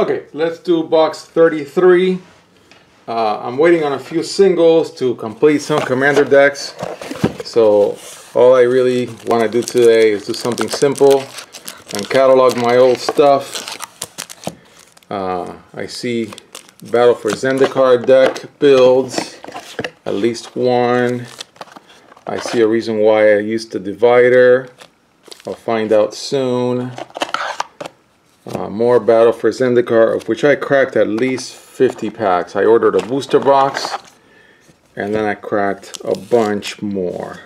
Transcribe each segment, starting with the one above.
Okay, let's do box 33. I'm waiting on a few singles to complete some commander decks. So all I really want to do today is do something simple and catalog my old stuff. I see Battle for Zendikar deck builds, at least one. I see a reason why I used the divider. I'll find out soon. More Battle for Zendikar, of which I cracked at least 50 packs. I ordered a booster box, and then I cracked a bunch more.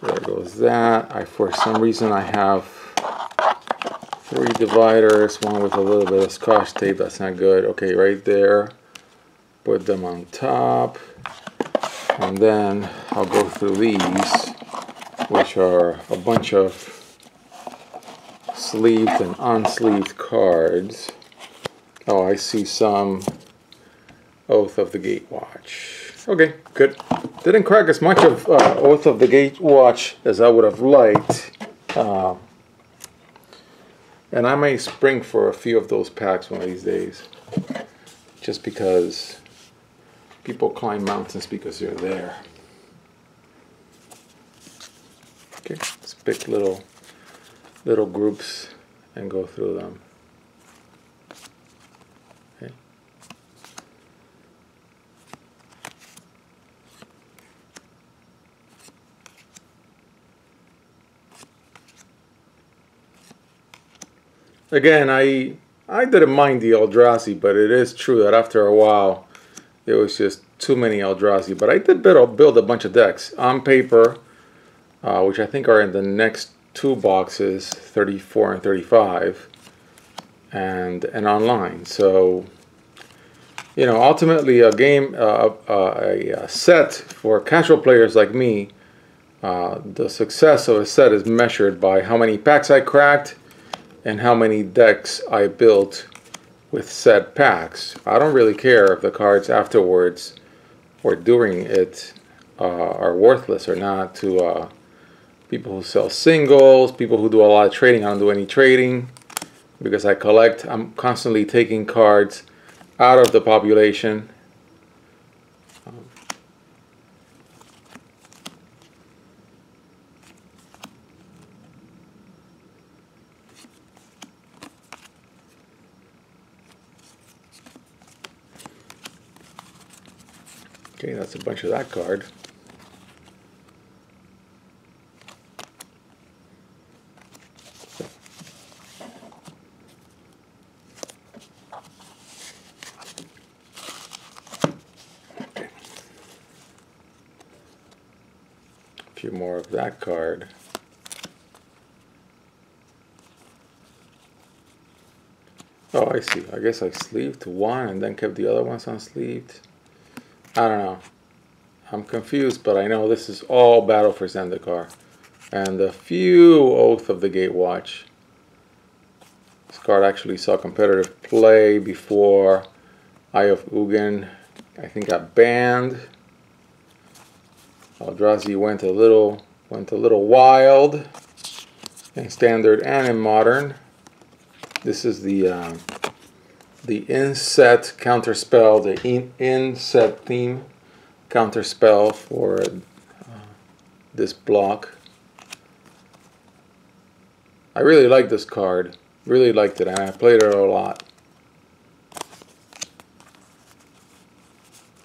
So there goes that. For some reason, I have 3 dividers, one with a little bit of Scotch tape. That's not good. Okay, right there. Put them on top. And then I'll go through these, which are a bunch of sleeved and unsleeved cards. Oh, I see some Oath of the Gatewatch. Okay, good. Didn't crack as much of Oath of the Gatewatch as I would have liked. And I may spring for a few of those packs one of these days. Just because people climb mountains because they're there. Okay, let's pick little groups and go through them. Okay. Again, I didn't mind the Eldrazi, but it is true that after a while there was just too many Eldrazi. But I did build a bunch of decks on paper, which I think are in the next 2 boxes, 34 and 35, and online. So, you know, ultimately a game, a set for casual players like me, the success of a set is measured by how many packs I cracked and how many decks I built with said packs. I don't really care if the cards afterwards or during it are worthless or not to people who sell singles, people who do a lot of trading. I don't do any trading because I collect. I'm constantly taking cards out of the population. Okay, that's a bunch of that card. A few more of that card. Oh, I see. I guess I sleeved one and then kept the other ones unsleeved. I don't know. I'm confused, but I know this is all Battle for Zendikar. And a few Oath of the Gatewatch. This card actually saw competitive play before Eye of Ugin, I think, got banned. Eldrazi went a little wild in standard and in modern. This is the in-set counterspell, the in-set theme counterspell for this block. I really like this card. Really liked it, and I played it a lot.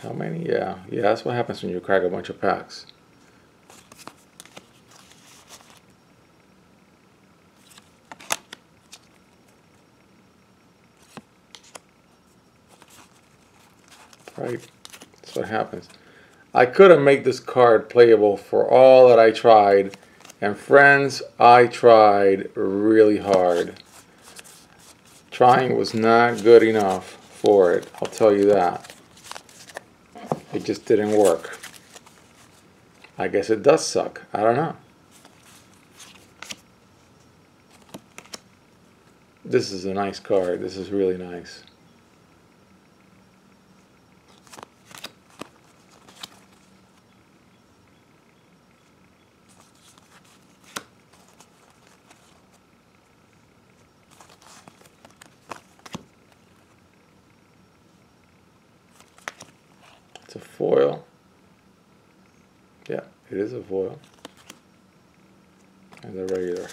How many? Yeah, that's what happens when you crack a bunch of packs. Right? That's what happens. I couldn't make this card playable for all that I tried. And friends, I tried really hard. Trying was not good enough for it, I'll tell you that. It just didn't work. I guess it does suck. I don't know. This is a nice card. This is really nice. It's a foil. Yeah, it is a foil. And the regular.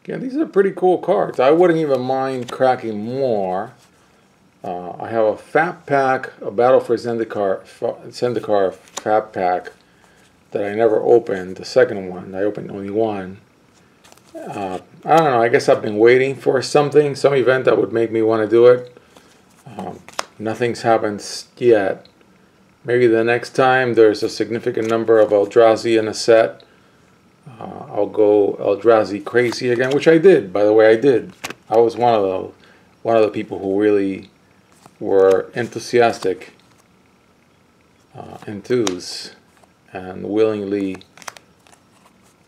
Yeah, these are pretty cool cards. I wouldn't even mind cracking more. I have a Fat Pack, a Battle for Zendikar Fat Pack that I never opened. The second one, I opened only one. I don't know, I guess I've been waiting for something, some event that would make me want to do it. Nothing's happened yet. Maybe the next time there's a significant number of Eldrazi in a set, I'll go Eldrazi crazy again, which I did. By the way, I did. I was one of the people who really were enthusiastic, enthused, and willingly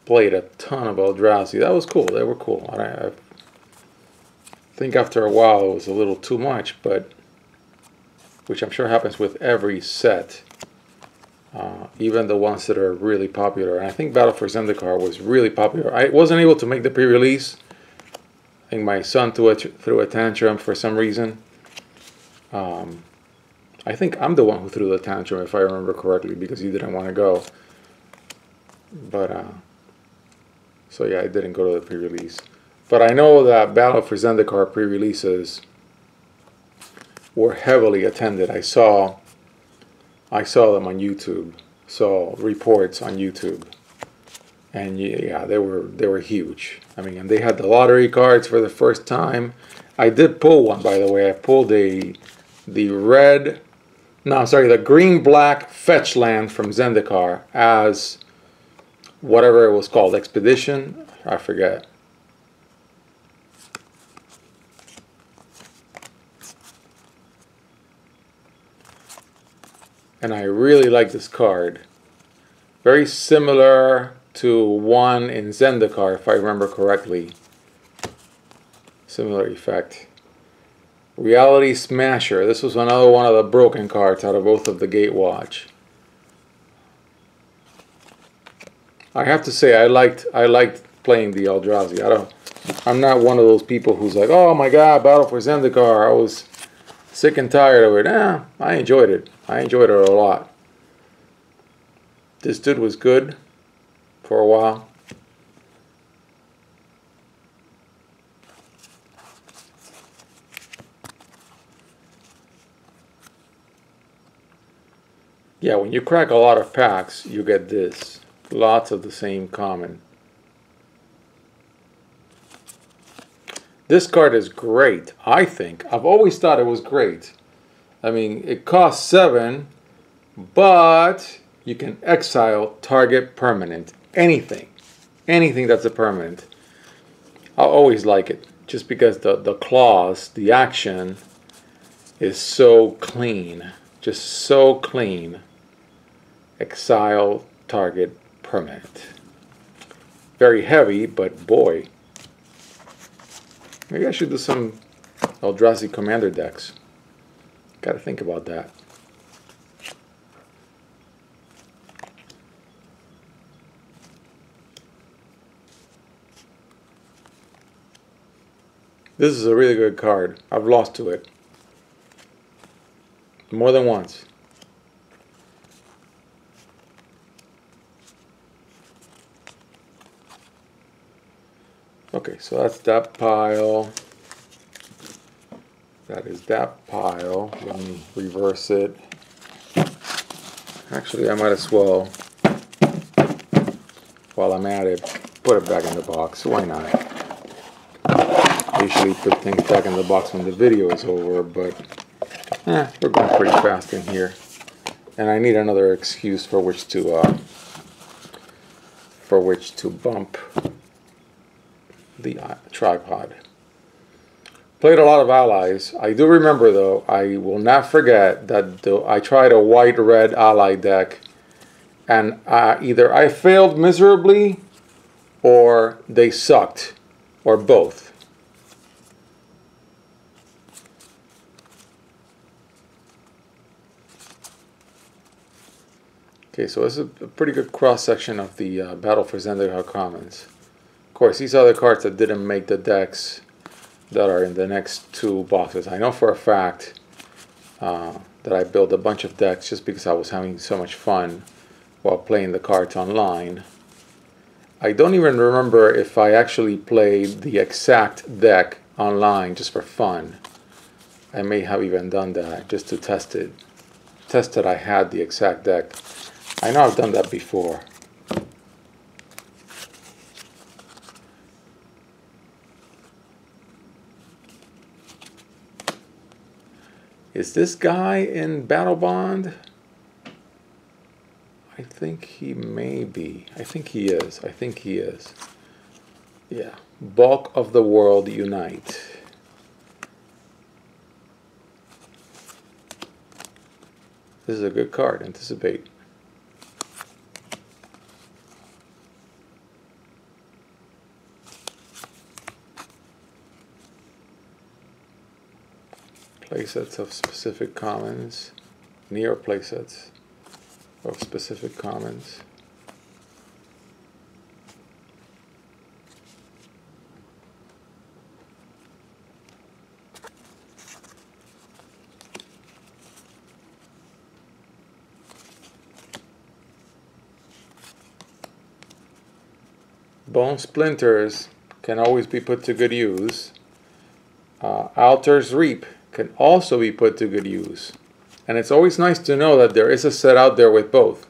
played a ton of Eldrazi. That was cool. They were cool. I think after a while it was a little too much, but which I'm sure happens with every set. Even the ones that are really popular. And I think Battle for Zendikar was really popular. I wasn't able to make the pre-release. I think my son threw a tantrum for some reason. I think I'm the one who threw the tantrum, if I remember correctly, because he didn't want to go. But, so yeah, I didn't go to the pre-release. But I know that Battle for Zendikar pre-releases were heavily attended. I saw them on YouTube, saw reports on YouTube, and yeah, they were huge. I mean, and they had the lottery cards for the first time. I did pull one, by the way. I pulled the green-black fetch land from Zendikar as whatever it was called, Expedition, I forget. And I really like this card. Very similar to one in Zendikar, if I remember correctly. Similar effect. Reality Smasher. This was another one of the broken cards out of both of the Gatewatch. I have to say I liked playing the Eldrazi. I'm not one of those people who's like, oh my god, Battle for Zendikar. I was sick and tired of it. I enjoyed it. I enjoyed it a lot. This dude was good for a while. Yeah, when you crack a lot of packs, you get this. Lots of the same common. This card is great, I think. I've always thought it was great. I mean, it costs 7, but you can exile target permanent. Anything. Anything that's a permanent. I'll always like it. Just because the clause, the action, is so clean. Just so clean. Exile target permanent. Very heavy, but boy. Maybe I should do some Eldrazi Commander decks. Gotta think about that. This is a really good card. I've lost to it. More than once. Okay, so that's that pile. That is that pile. Let me reverse it. Actually, I might as well, while I'm at it, put it back in the box. Why not? I usually put things back in the box when the video is over, but we're going pretty fast in here. And I need another excuse for which to bump the tripod. Played a lot of allies. I do remember, though, I will not forget that I tried a white-red ally deck, and either I failed miserably or they sucked, or both. Okay, so this is a pretty good cross-section of the Battle for Zendikar Commons. Of course, these are the cards that didn't make the decks that are in the next two boxes. I know for a fact that I built a bunch of decks just because I was having so much fun while playing the cards online. I don't even remember if I actually played the exact deck online just for fun. I may have even done that just to test it. Test that I had the exact deck. I know I've done that before. Is this guy in Battle Bond? I think he may be. I think he is. I think he is. Yeah. Bulk of the World Unite. This is a good card. Anticipate. Playsets of specific commons. Near playsets of specific commons. Bone Splinters can always be put to good use. Altar's Reap can also be put to good use. And it's always nice to know that there is a set out there with both.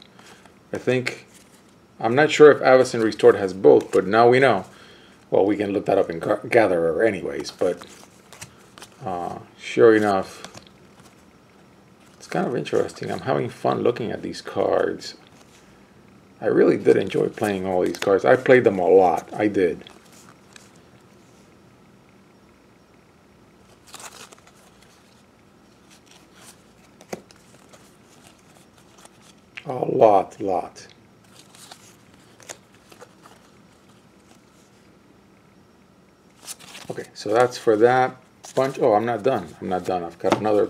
I'm not sure if Avacyn Restored has both, but now we know. Well, we can look that up in Gatherer anyways, but sure enough, it's kind of interesting. I'm having fun looking at these cards. I really did enjoy playing all these cards. I played them a lot. I did. A lot. Okay, so that's for that bunch. Oh, I'm not done. I've got another.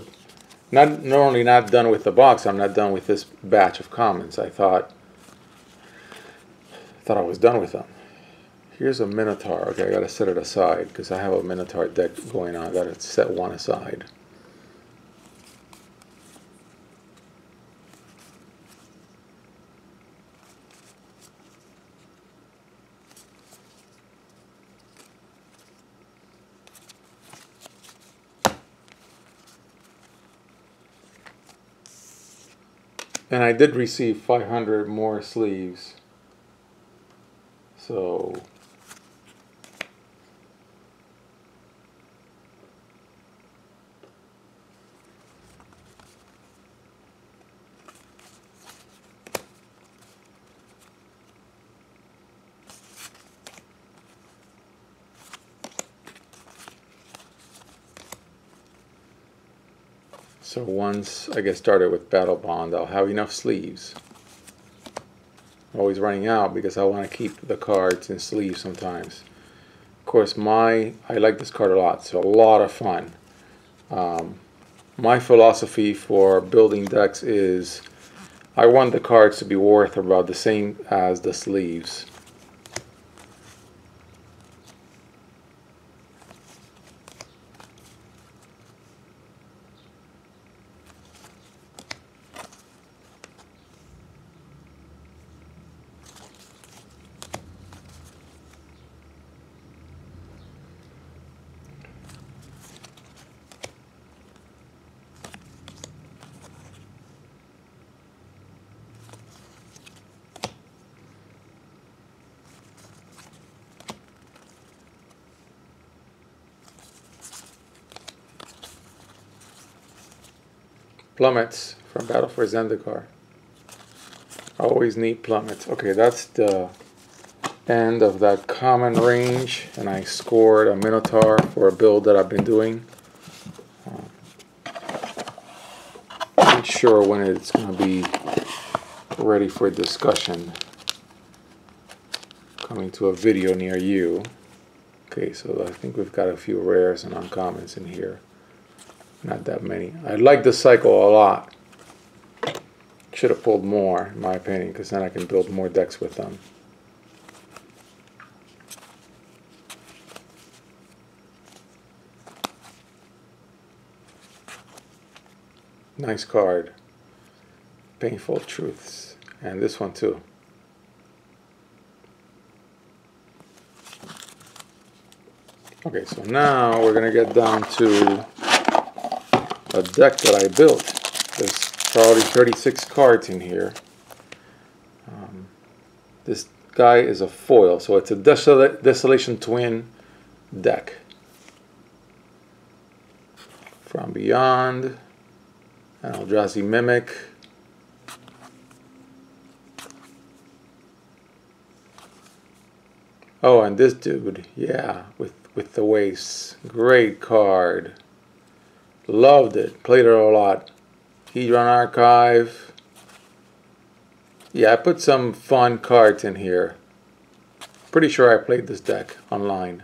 Not only not done with the box, I'm not done with this batch of commons. I thought I was done with them. Here's a Minotaur. Okay, I gotta set it aside because I have a Minotaur deck going on. I gotta set one aside. And I did receive 500 more sleeves. So once I get started with Battle Bond, I'll have enough sleeves. I'm always running out because I want to keep the cards in sleeves sometimes. Of course, I like this card a lot. It's a lot of fun. My philosophy for building decks is I want the cards to be worth about the same as the sleeves. Plummets from Battle for Zendikar. Always need plummets. Okay, that's the end of that common range, and I scored a Minotaur for a build that I've been doing. Not sure when it's going to be ready for discussion. Coming to a video near you. Okay, so I think we've got a few rares and uncommons in here. Not that many. I like the cycle a lot. Should have pulled more, in my opinion, because then I can build more decks with them. Nice card. Painful Truths. And this one too. Okay, so now we're going to get down to a deck that I built. There's probably 36 cards in here. This guy is a foil, so it's a Desolation Twin deck. From Beyond, an Eldrazi Mimic, oh, and this dude, yeah, with the wastes. Great card. Loved it. Played it a lot. Hedron Archive. Yeah, I put some fun cards in here. Pretty sure I played this deck online.